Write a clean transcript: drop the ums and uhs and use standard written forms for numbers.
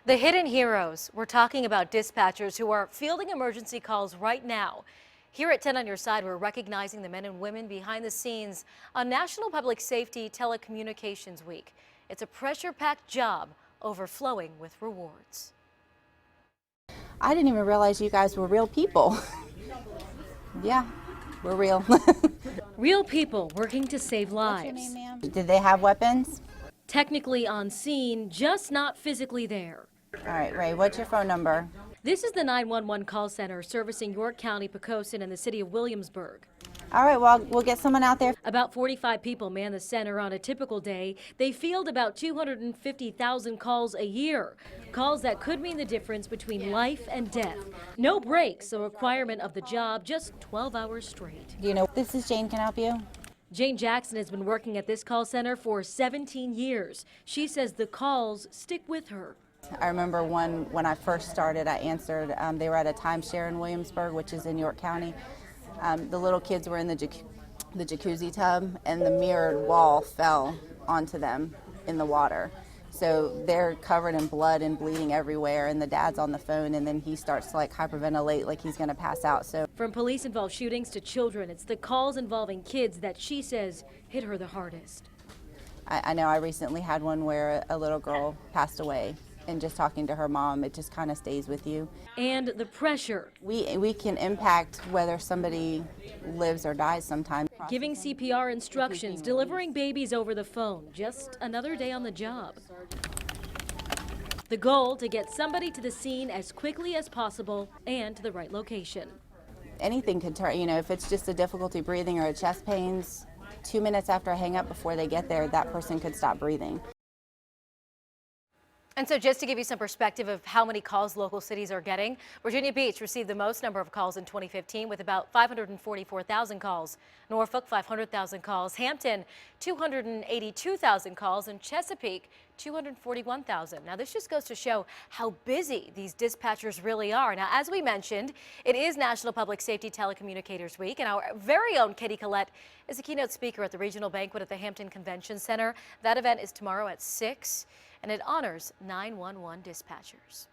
The hidden heroes. We're talking about dispatchers who are fielding emergency calls right now. Here at 10 on your side, we're recognizing the men and women behind the scenes on National Public Safety Telecommunications Week. It's a pressure-packed job overflowing with rewards. I didn't even realize you guys were real people. Yeah, we're real. Real people working to save lives. What's your name, ma'am? Did they have weapons? Technically on scene, just not physically there. All right, Ray, what's your phone number? This is the 911 call center servicing York County, Poquoson, and the city of Williamsburg. All right, well, we'll get someone out there. About 45 people man the center on a typical day. They field about 250,000 calls a year. Calls that could mean the difference between life and death. No breaks, a requirement of the job, just 12 hours straight. Do you know this is Jane? Can I help you? Jane Jackson has been working at this call center for 17 years. She says the calls stick with her. I remember when I first started, I answered, they were at a timeshare in Williamsburg, which is in York County. The little kids were in the jacuzzi tub, and the mirrored wall fell onto them in the water. So they're covered in blood and bleeding everywhere, and the dad's on the phone, and then he starts to hyperventilate like he's going to pass out. So from police-involved shootings to children, it's the calls involving kids that she says hit her the hardest. I know I recently had one where a little girl passed away, and just talking to her mom, it just kind of stays with you. And the pressure. We can impact whether somebody lives or dies sometimes. Giving CPR instructions, delivering babies over the phone, just another day on the job. The goal, to get somebody to the scene as quickly as possible and to the right location. Anything could turn, if it's just a difficulty breathing or a chest pains, 2 minutes after I hang up before they get there, that person could stop breathing. And so just to give you some perspective of how many calls local cities are getting, Virginia Beach received the most number of calls in 2015 with about 544,000 calls. Norfolk, 500,000 calls. Hampton, 282,000 calls. And Chesapeake, 241,000. Now, this just goes to show how busy these dispatchers really are. Now, as we mentioned, it is National Public Safety Telecommunicators Week, and our very own Katie Collette is a keynote speaker at the regional banquet at the Hampton Convention Center. That event is tomorrow at 6. And it honors 911 dispatchers.